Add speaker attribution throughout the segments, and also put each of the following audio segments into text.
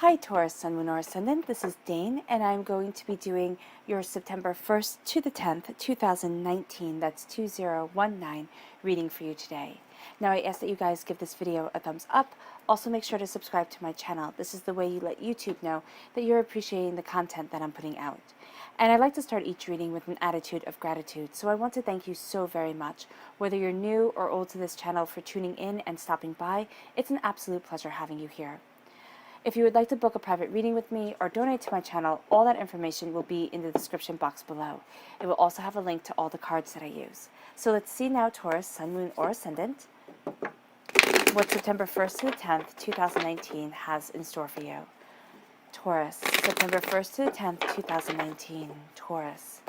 Speaker 1: Hi Taurus, Sun, Moon, or Ascendant. This is Dane, and I'm going to be doing your September 1st to the 10th, 2019, that's 2019, reading for you today. Now I ask that you guys give this video a thumbs up. Also make sure to subscribe to my channel. This is the way you let YouTube know that you're appreciating the content that I'm putting out. And I like to start each reading with an attitude of gratitude, so I want to thank you so very much. Whether you're new or old to this channel, for tuning in and stopping by, it's an absolute pleasure having you here. If you would like to book a private reading with me or donate to my channel, all that information will be in the description box below. It will also have a link to all the cards that I use. So let's see now, Taurus, Sun, Moon, or Ascendant, what September 1st to the 10th, 2019 has in store for you. Taurus, September 1st to the 10th, 2019, Taurus.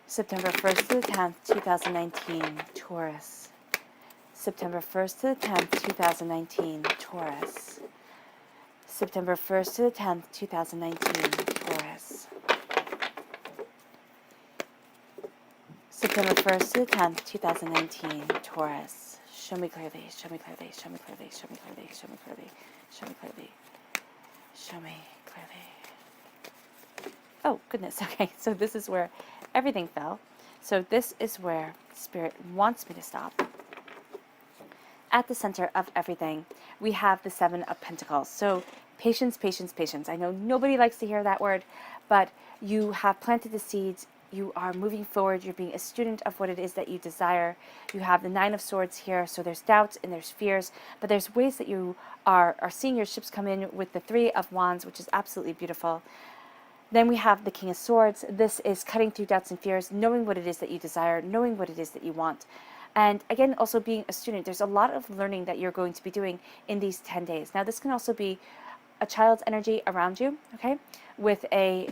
Speaker 1: September 1st to the 10th, 2019, Taurus. September 1st to the 10th, 2019, Taurus. September 1st to the 10th, 2019, Taurus. September 1st to the 10th, 2019, Taurus. Show me clearly, show me clearly, show me clearly, show me clearly, show me clearly, show me clearly, show me clearly. Oh, goodness, okay, so this is where everything fell. So this is where Spirit wants me to stop. At the center of everything, we have the Seven of Pentacles. So patience, patience, patience. I know nobody likes to hear that word, but you have planted the seeds. You are moving forward. You're being a student of what it is that you desire. You have the Nine of Swords here, so there's doubts and there's fears, but there's ways that you are seeing your ships come in with the Three of Wands, which is absolutely beautiful. Then we have the King of Swords. This is cutting through doubts and fears, knowing what it is that you desire, knowing what it is that you want. And again, also being a student, there's a lot of learning that you're going to be doing in these 10 days. Now, this can also be a child's energy around you, okay, with a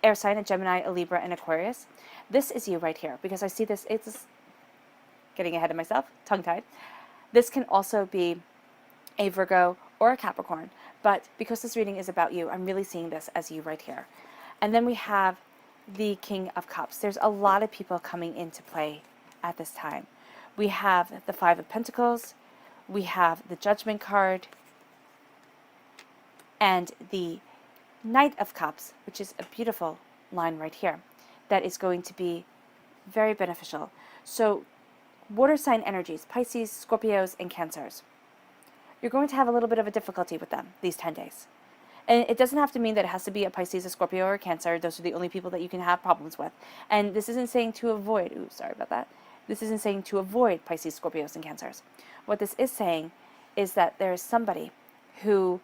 Speaker 1: air sign, a Gemini, a Libra, and Aquarius. This is you right here, because I see this, it's getting ahead of myself, tongue-tied. This can also be a Virgo or a Capricorn, but because this reading is about you, I'm really seeing this as you right here. And then we have the King of Cups. There's a lot of people coming into play at this time. We have the Five of Pentacles, we have the Judgment card, and the Knight of Cups, which is a beautiful line right here, that is going to be very beneficial. So, water sign energies, Pisces, Scorpios, and Cancers. You're going to have a little bit of a difficulty with them these 10 days. And it doesn't have to mean that it has to be a Pisces, a Scorpio, or a Cancer. Those are the only people that you can have problems with. And this isn't saying to avoid, ooh, sorry about that. This isn't saying to avoid Pisces, Scorpios, and Cancers. What this is saying is that there is somebody who,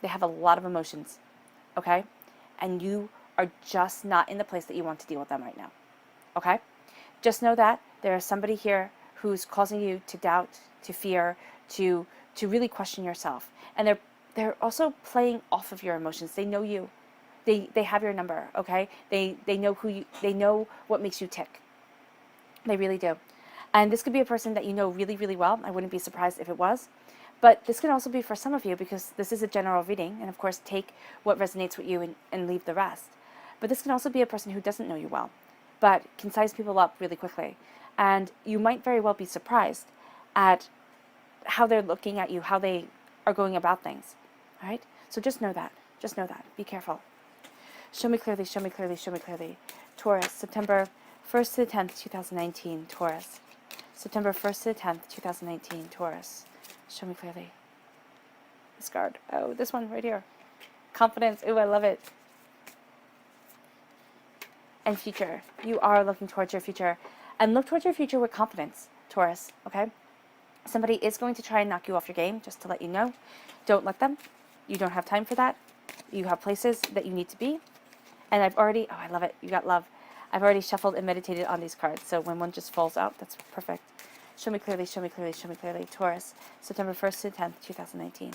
Speaker 1: they have a lot of emotions, okay? And you are just not in the place that you want to deal with them right now, okay? Just know that there is somebody here who's causing you to doubt, to fear, to really question yourself. And they're also playing off of your emotions. They know you. They have your number, okay? They know who you, they know what makes you tick. They really do. And this could be a person that you know really, really well. I wouldn't be surprised if it was. But this can also be for some of you, because this is a general reading. And of course, take what resonates with you and leave the rest. But this can also be a person who doesn't know you well, but can size people up really quickly. And you might very well be surprised at how they're looking at you, how they are going about things. All right? So just know that. Just know that. Be careful. Show me clearly, show me clearly, show me clearly. Taurus, September 1st to the 10th, 2019, Taurus. September 1st to the 10th, 2019, Taurus. Show me clearly. This card. Oh, this one right here. Confidence. Ooh, I love it. And future. You are looking towards your future. And look towards your future with confidence, Taurus, okay? Somebody is going to try and knock you off your game, just to let you know. Don't let them. You don't have time for that. You have places that you need to be. And I've already, oh, I love it. You got love. I've already shuffled and meditated on these cards, so when one just falls out, that's perfect. Show me clearly, show me clearly, show me clearly. Taurus, September 1st to the 10th, 2019.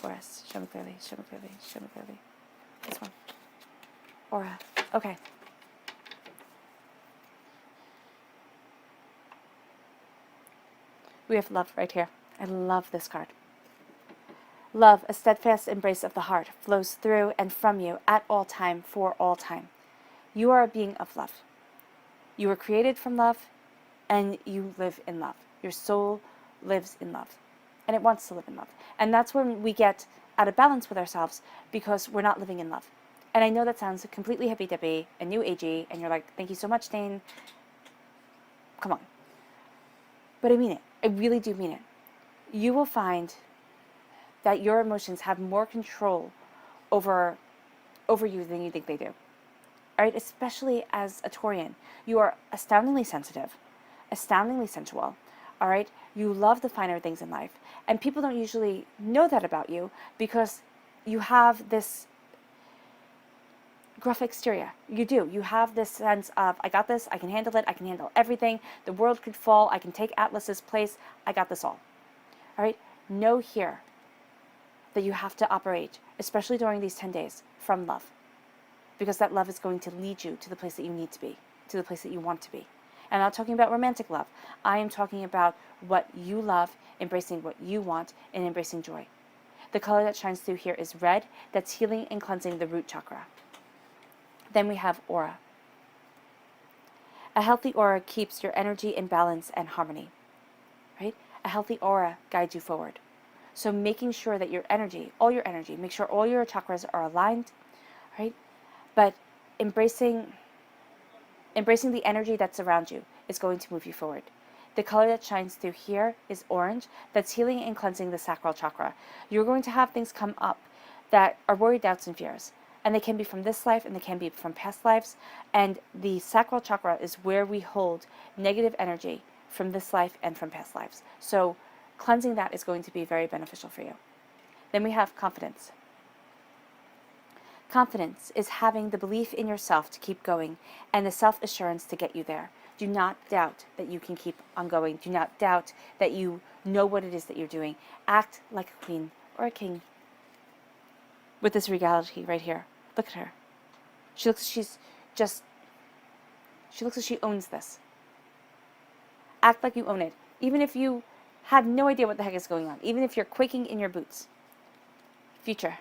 Speaker 1: Taurus, show me clearly, show me clearly, show me clearly. This one. Aura. Okay. We have love right here. I love this card. Love, a steadfast embrace of the heart, flows through and from you at all time, for all time. You are a being of love. You were created from love, and you live in love. Your soul lives in love, and it wants to live in love. And that's when we get out of balance with ourselves because we're not living in love. And I know that sounds completely hippy-dippy and new agey, and you're like, thank you so much, Dane. Come on. But I mean it. I really do mean it. You will find that your emotions have more control over you than you think they do. All right? Especially as a Taurian. You are astoundingly sensitive, astoundingly sensual. All right? You love the finer things in life. And people don't usually know that about you because you have this gruff exterior. You do. You have this sense of, I got this, I can handle it, I can handle everything. The world could fall, I can take Atlas's place, I got this all. All right? Know here that you have to operate, especially during these 10 days, from love. Because that love is going to lead you to the place that you need to be, to the place that you want to be. And I'm not talking about romantic love. I am talking about what you love, embracing what you want, and embracing joy. The color that shines through here is red. That's healing and cleansing the root chakra. Then we have aura. A healthy aura keeps your energy in balance and harmony, right? A healthy aura guides you forward. So making sure that your energy, make sure all your chakras are aligned, right? But embracing the energy that's around you is going to move you forward. The color that shines through here is orange. That's healing and cleansing the sacral chakra. You're going to have things come up that are worry, doubts, and fears. And they can be from this life and they can be from past lives. And the sacral chakra is where we hold negative energy from this life and from past lives. So cleansing that is going to be very beneficial for you. Then we have confidence. Confidence is having the belief in yourself to keep going and the self-assurance to get you there. Do not doubt that you can keep on going. Do not doubt that you know what it is that you're doing. Act like a queen or a king. With this regality right here. Look at her. She looks like she owns this. Act like you own it. Even if you have no idea what the heck is going on. Even if you're quaking in your boots. Future.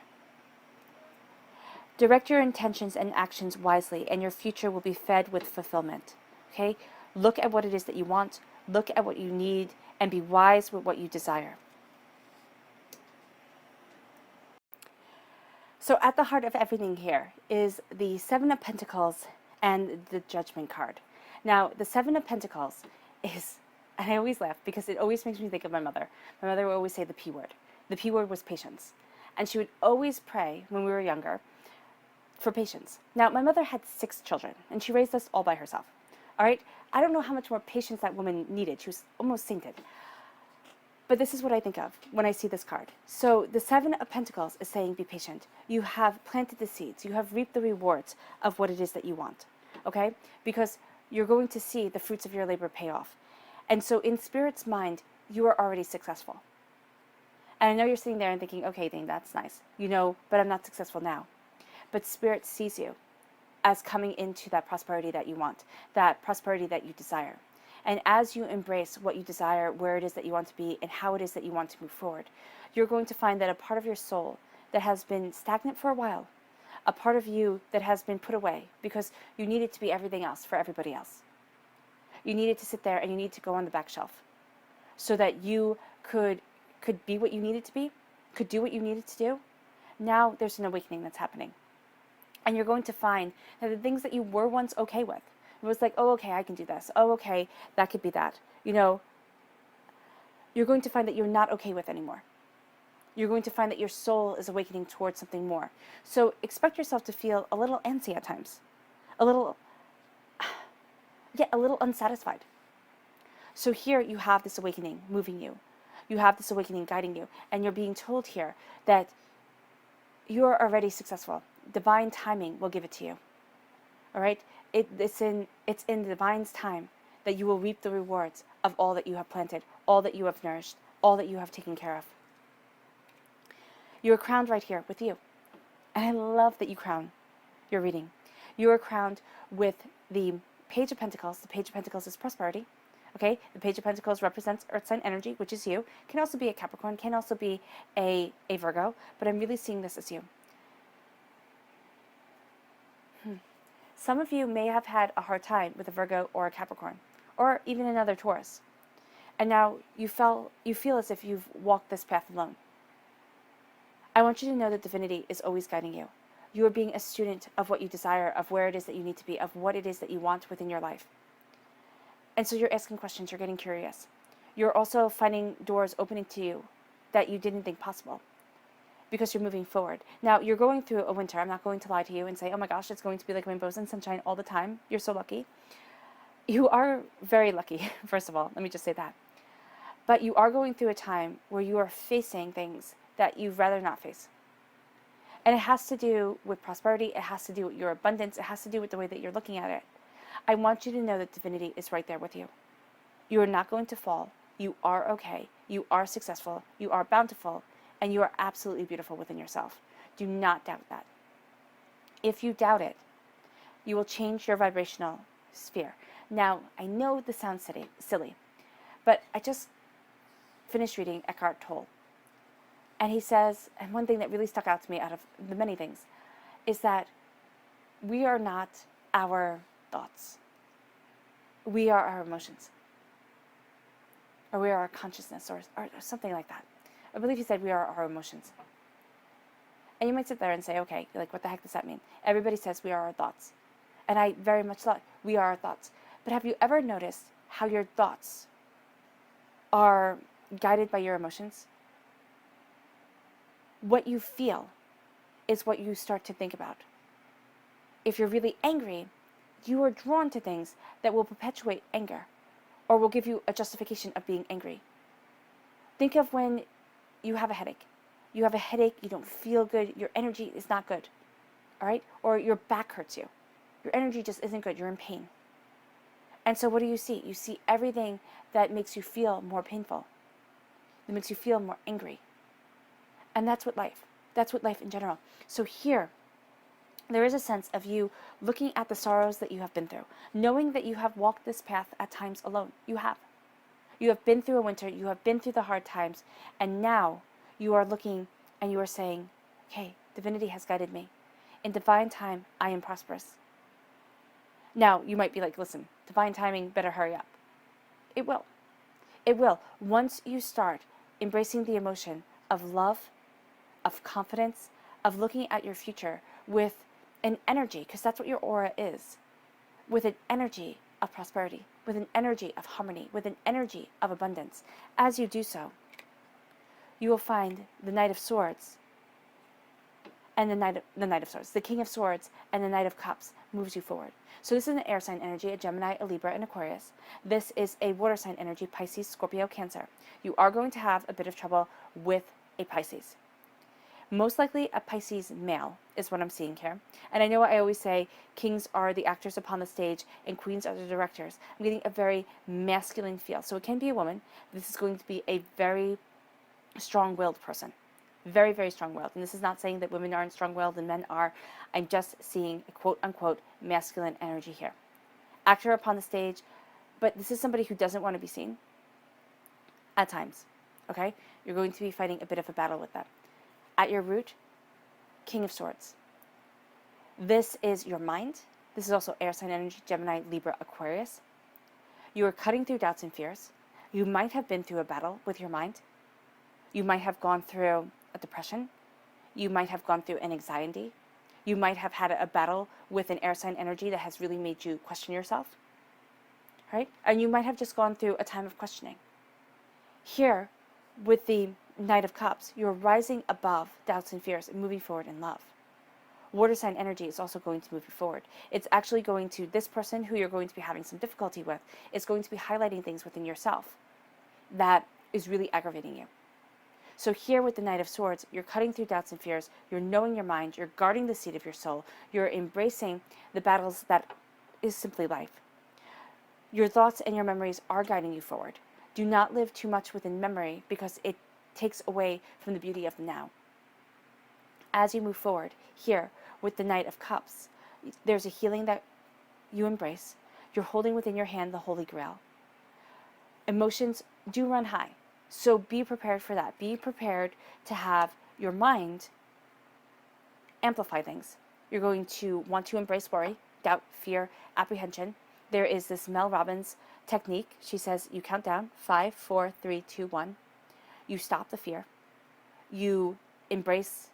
Speaker 1: Direct your intentions and actions wisely, and your future will be fed with fulfillment. Okay? Look at what it is that you want. Look at what you need, and be wise with what you desire. So at the heart of everything here is the Seven of Pentacles and the Judgment card. Now, the Seven of Pentacles is, and I always laugh because it always makes me think of my mother. My mother would always say the P word. The P word was patience. And she would always pray when we were younger for patience. Now, my mother had 6 children, and she raised us all by herself. All right? I don't know how much more patience that woman needed. She was almost sainted. But this is what I think of when I see this card. So the Seven of Pentacles is saying be patient. You have planted the seeds. You have reaped the rewards of what it is that you want. Okay? Because you're going to see the fruits of your labor pay off. And so in Spirit's mind, you are already successful. And I know you're sitting there and thinking, okay, Dane, that's nice. You know, but I'm not successful now. But Spirit sees you as coming into that prosperity that you want, that prosperity that you desire. And as you embrace what you desire, where it is that you want to be, and how it is that you want to move forward, you're going to find that a part of your soul that has been stagnant for a while, a part of you that has been put away because you needed to be everything else for everybody else. You needed to sit there and you need to go on the back shelf so that you could be what you needed to be, could do what you needed to do. Now there's an awakening that's happening. And you're going to find that the things that you were once okay with, it was like, oh, okay, I can do this. Oh, okay, that could be that. You know, you're going to find that you're not okay with anymore. You're going to find that your soul is awakening towards something more. So expect yourself to feel a little antsy at times. A little unsatisfied. So here you have this awakening moving you. You have this awakening guiding you. And you're being told here that you're already successful. Divine timing will give it to you. All right? It's in the divine's time that you will reap the rewards of all that you have planted, all that you have nourished, all that you have taken care of. You are crowned right here with you. And I love that you crown your reading. You are crowned with the Page of Pentacles. The Page of Pentacles is prosperity. Okay? The Page of Pentacles represents Earth sign energy, which is you. Can also be a Capricorn, can also be a Virgo, but I'm really seeing this as you. Some of you may have had a hard time with a Virgo or a Capricorn, or even another Taurus. And now you feel as if you've walked this path alone. I want you to know that divinity is always guiding you. You are being a student of what you desire, of where it is that you need to be, of what it is that you want within your life. And so you're asking questions, you're getting curious. You're also finding doors opening to you that you didn't think possible because you're moving forward. Now, you're going through a winter. I'm not going to lie to you and say, oh my gosh, it's going to be like rainbows and sunshine all the time. You're so lucky. You are very lucky, first of all. Let me just say that. But you are going through a time where you are facing things that you'd rather not face. And it has to do with prosperity. It has to do with your abundance. It has to do with the way that you're looking at it. I want you to know that divinity is right there with you. You are not going to fall. You are okay. You are successful. You are bountiful. And you are absolutely beautiful within yourself. Do not doubt that. If you doubt it, you will change your vibrational sphere. Now, I know this sounds silly, but I just finished reading Eckhart Tolle. And he says, and one thing that really stuck out to me out of the many things, is that we are not our thoughts. We are our emotions. Or we are our consciousness, or something like that. I believe he said we are our emotions. And you might sit there and say, okay, like, what the heck does that mean? Everybody says we are our thoughts. And I very much thought we are our thoughts. But have you ever noticed how your thoughts are guided by your emotions? What you feel is what you start to think about. If you're really angry, you are drawn to things that will perpetuate anger or will give you a justification of being angry. Think of when you have a headache. You have a headache, you don't feel good, your energy is not good, all right? Or your back hurts you. Your energy just isn't good, you're in pain. And so what do? You see everything that makes you feel more painful, that makes you feel more angry. And that's what life in general. So here, there is a sense of you looking at the sorrows that you have been through, knowing that you have walked this path at times alone. You have. You have been through a winter, you have been through the hard times, and now you are looking and you are saying, hey, divinity has guided me. In divine time, I am prosperous. Now, you might be like, listen, divine timing, better hurry up. It will. It will. Once you start embracing the emotion of love, of confidence, of looking at your future with an energy, because that's what your aura is, with an energy of prosperity, with an energy of harmony, with an energy of abundance. As you do so, you will find the Knight of Swords and the Knight of Swords, the King of Swords and the Knight of Cups moves you forward. So this is an air sign energy, a Gemini, a Libra, and Aquarius. This is a water sign energy, Pisces, Scorpio, Cancer. You are going to have a bit of trouble with a Pisces. Most likely a Pisces male is what I'm seeing here. And I know I always say kings are the actors upon the stage and queens are the directors. I'm getting a very masculine feel. So it can be a woman. This is going to be a very strong-willed person. Very, very strong-willed. And this is not saying that women aren't strong-willed and men are. I'm just seeing a quote-unquote masculine energy here. Actor upon the stage, but this is somebody who doesn't want to be seen at times. Okay? You're going to be fighting a bit of a battle with them. At your root, King of Swords. This is your mind. This is also air sign energy, Gemini, Libra, Aquarius. You are cutting through doubts and fears. You might have been through a battle with your mind. You might have gone through a depression. You might have gone through an anxiety. You might have had a battle with an air sign energy that has really made you question yourself. Right? And you might have just gone through a time of questioning. Here, with the Knight of Cups, you're rising above doubts and fears and moving forward in love. Water sign energy is also going to move you forward. It's actually going to, this person who you're going to be having some difficulty with, is going to be highlighting things within yourself that is really aggravating you. So here with the Knight of Swords, you're cutting through doubts and fears, you're knowing your mind, you're guarding the seat of your soul, you're embracing the battles that is simply life. Your thoughts and your memories are guiding you forward. Do not live too much within memory because it takes away from the beauty of the now. As you move forward, here with the Knight of Cups, there's a healing that you embrace. You're holding within your hand the Holy Grail. Emotions do run high, so be prepared for that. Be prepared to have your mind amplify things. You're going to want to embrace worry, doubt, fear, apprehension. There is this Mel Robbins technique. She says you count down 5, 4, 3, 2, 1. You stop the fear. You embrace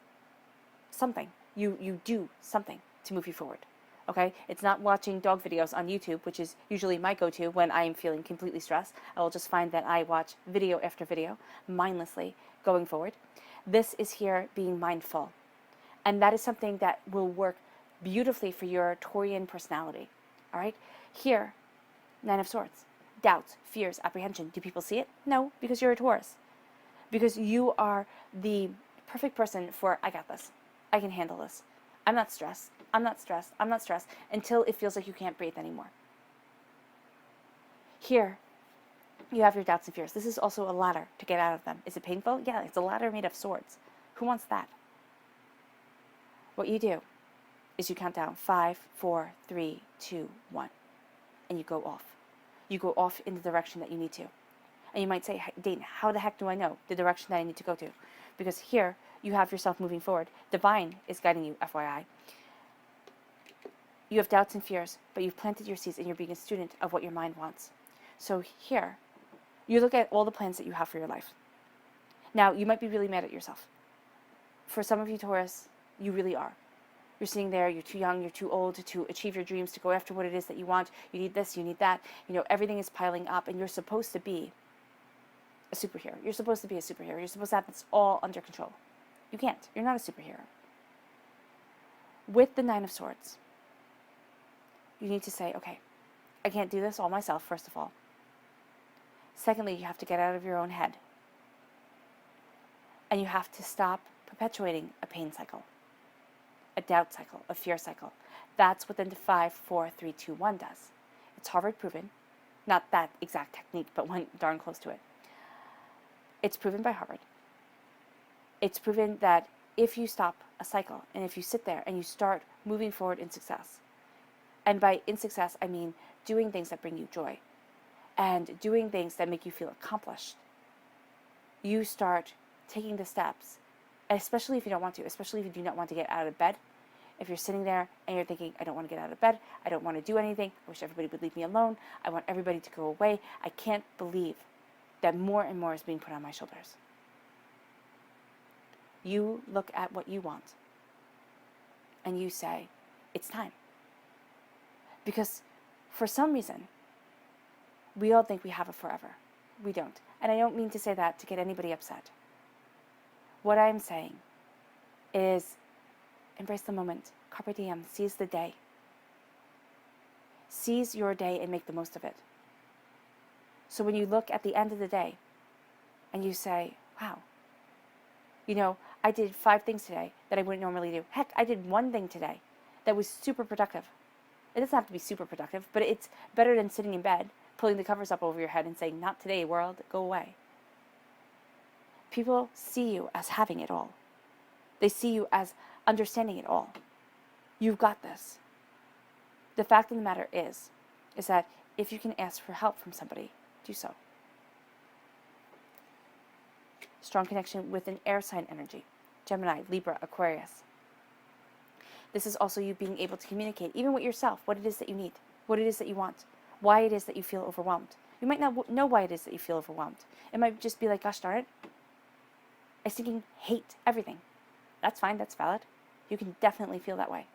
Speaker 1: something. You do something to move you forward. Okay? It's not watching dog videos on YouTube, which is usually my go-to when I am feeling completely stressed. I will just find that I watch video after video mindlessly going forward. This is here being mindful. And that is something that will work beautifully for your Taurian personality. All right? Here, Nine of Swords. Doubts, fears, apprehension. Do people see it? No, because you're a Taurus. Because you are the perfect person for, I got this. I can handle this. I'm not stressed. I'm not stressed. I'm not stressed until it feels like you can't breathe anymore. Here, you have your doubts and fears. This is also a ladder to get out of them. Is it painful? Yeah, it's a ladder made of swords. Who wants that? What you do is you count down 5, 4, 3, 2, 1, and you go off. You go off in the direction that you need to. And you might say, Dayton, how the heck do I know the direction that I need to go to? Because here, you have yourself moving forward. Divine is guiding you, FYI. You have doubts and fears, but you've planted your seeds and you're being a student of what your mind wants. So here, you look at all the plans that you have for your life. Now, you might be really mad at yourself. For some of you, Taurus, you really are. You're sitting there, you're too young, you're too old to achieve your dreams, to go after what it is that you want. You need this, you need that. You know, everything is piling up, and you're supposed to be a superhero. You're supposed to be a superhero. You're supposed to have this all under control. You can't. You're not a superhero. With the Nine of Swords, you need to say, okay, I can't do this all myself, first of all. Secondly, you have to get out of your own head. And you have to stop perpetuating a pain cycle, a doubt cycle, a fear cycle. That's what the 5, 4, 3, 2, 1 does. It's Harvard proven. Not that exact technique, but one darn close to it. It's proven by Harvard. It's proven that if you stop a cycle and if you sit there and you start moving forward in success, and by in success, I mean doing things that bring you joy and doing things that make you feel accomplished, you start taking the steps, especially if you don't want to, especially if you do not want to get out of bed. If you're sitting there and you're thinking, I don't want to get out of bed, I don't want to do anything, I wish everybody would leave me alone, I want everybody to go away, I can't believe that more and more is being put on my shoulders. You look at what you want and you say, it's time. Because for some reason, we all think we have it forever. We don't. And I don't mean to say that to get anybody upset. What I'm saying is embrace the moment. Carpe diem. Seize the day. Seize your day and make the most of it. So when you look at the end of the day and you say, wow, you know, I did 5 things today that I wouldn't normally do. Heck, I did 1 thing today that was super productive. It doesn't have to be super productive, but it's better than sitting in bed, pulling the covers up over your head and saying, not today, world, go away. People see you as having it all. They see you as understanding it all. You've got this. The fact of the matter is that if you can ask for help from somebody, do so. Strong connection with an air sign energy. Gemini, Libra, Aquarius. This is also you being able to communicate, even with yourself, what it is that you need, what it is that you want, why it is that you feel overwhelmed. You might not know why it is that you feel overwhelmed. It might just be like, gosh darn it, I stinking hate everything. That's fine, that's valid. You can definitely feel that way.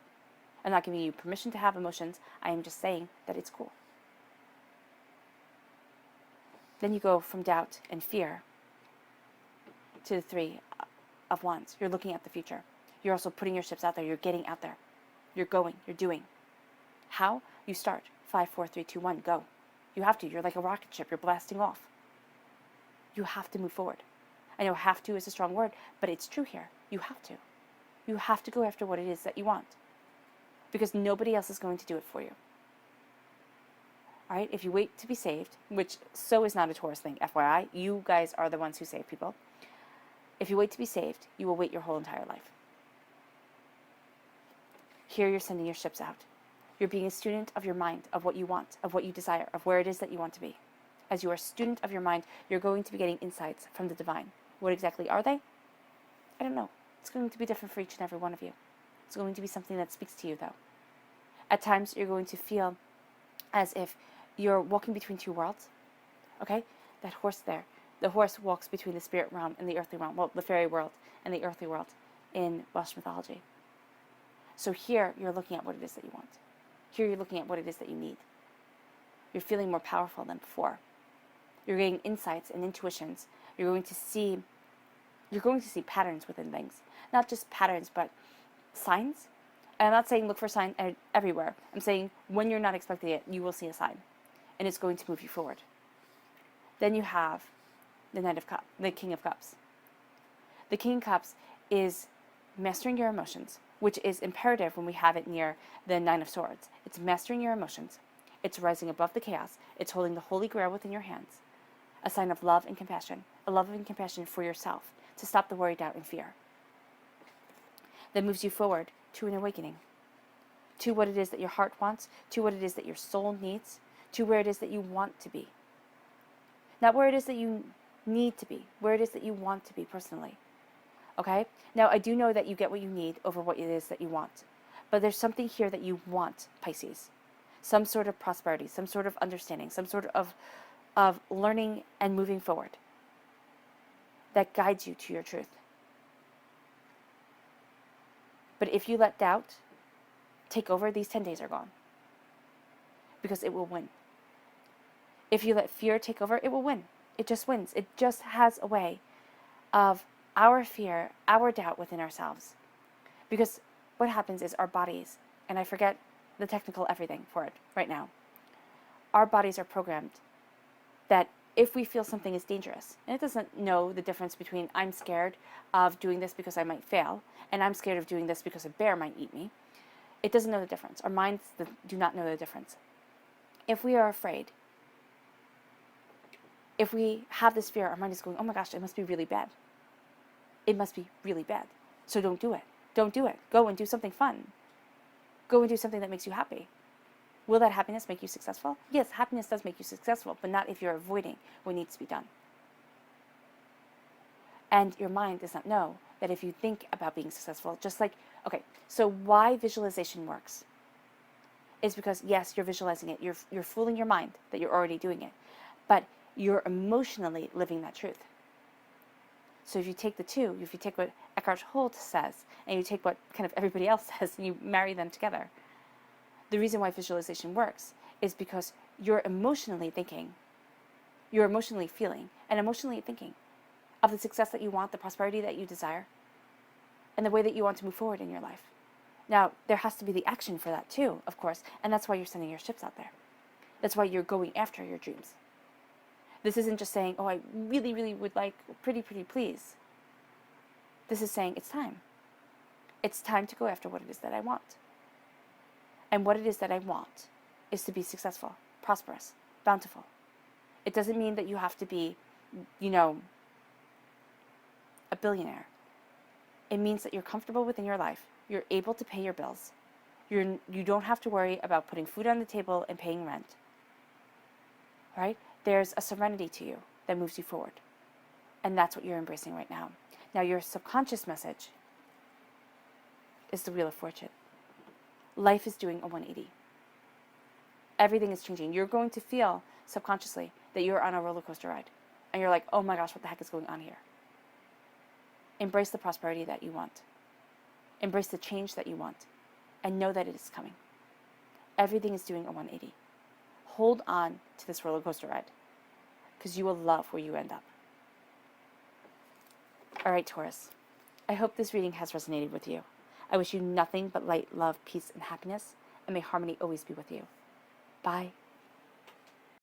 Speaker 1: I'm not giving you permission to have emotions. I am just saying that it's cool. Then you go from doubt and fear to the 3 of Wands. You're looking at the future. You're also putting your ships out there. You're getting out there. You're going. You're doing. How? You start. 5, 4, 3, 2, 1, go. You have to. You're like a rocket ship. You're blasting off. You have to move forward. I know have to is a strong word, but it's true here. You have to. You have to go after what it is that you want. Because nobody else is going to do it for you. All right? If you wait to be saved, which so is not a Taurus thing, FYI, you guys are the ones who save people. If you wait to be saved, you will wait your whole entire life. Here you're sending your ships out. You're being a student of your mind, of what you want, of what you desire, of where it is that you want to be. As you are a student of your mind, you're going to be getting insights from the divine. What exactly are they? I don't know. It's going to be different for each and every one of you. It's going to be something that speaks to you, though. At times, you're going to feel as if you're walking between 2 worlds. Okay? That horse there. The horse walks between the spirit realm and the earthly realm. Well, the fairy world and the earthly world. in Welsh mythology. So here you're looking at what it is that you want. Here you're looking at what it is that you need. You're feeling more powerful than before. You're getting insights and intuitions. You're going to see patterns within things. Not just patterns, but signs. And I'm not saying look for signs everywhere. I'm saying when you're not expecting it, you will see a sign. And it's going to move you forward. Then you have the the King of Cups. The King of Cups is mastering your emotions, which is imperative when we have it near the Nine of Swords. It's mastering your emotions. It's rising above the chaos. It's holding the Holy Grail within your hands. A sign of love and compassion. A love and compassion for yourself to stop the worry, doubt, and fear. That moves you forward to an awakening. To what it is that your heart wants. To what it is that your soul needs. To where it is that you want to be. Not where it is that you need to be. Where it is that you want to be personally. Okay? Now, I do know that you get what you need over what it is that you want. But there's something here that you want, Pisces. Some sort of prosperity, some sort of understanding, some sort of learning and moving forward that guides you to your truth. But if you let doubt take over, these 10 days are gone. Because it will win. If you let fear take over, it will win. It just wins. It just has a way of our fear, our doubt within ourselves. Because what happens is our bodies, and I forget the technical everything for it right now, our bodies are programmed that if we feel something is dangerous, and it doesn't know the difference between I'm scared of doing this because I might fail, and I'm scared of doing this because a bear might eat me. It doesn't know the difference. Our minds do not know the difference. If we are afraid, if we have this fear, our mind is going, oh my gosh, it must be really bad. It must be really bad. So don't do it. Don't do it. Go and do something fun. Go and do something that makes you happy. Will that happiness make you successful? Yes, happiness does make you successful, but not if you're avoiding what needs to be done. And your mind does not know that if you think about being successful, just like, okay, so why visualization works is because, yes, you're visualizing it. You're fooling your mind that you're already doing it. But you're emotionally living that truth. So if you take the two, if you take what Eckhart Tolle says, and you take what kind of everybody else says, and you marry them together, the reason why visualization works is because you're emotionally thinking, you're emotionally feeling, and emotionally thinking of the success that you want, the prosperity that you desire, and the way that you want to move forward in your life. Now, there has to be the action for that too, of course, and that's why you're sending your ships out there. That's why you're going after your dreams. This isn't just saying, oh, I really, really would like pretty please. This is saying it's time. It's time to go after what it is that I want. And what it is that I want is to be successful, prosperous, bountiful. It doesn't mean that you have to be, a billionaire. It means that you're comfortable within your life. You're able to pay your bills. You don't have to worry about putting food on the table and paying rent. Right? There's a serenity to you that moves you forward. And that's what you're embracing right now. Now, your subconscious message is the Wheel of Fortune. Life is doing a 180. Everything is changing. You're going to feel subconsciously that you're on a roller coaster ride. And you're like, oh my gosh, what the heck is going on here? Embrace the prosperity that you want. Embrace the change that you want. And know that it is coming. Everything is doing a 180. Hold on to this roller coaster ride. Because you will love where you end up. All right, Taurus. I hope this reading has resonated with you. I wish you nothing but light, love, peace, and happiness, and may harmony always be with you. Bye.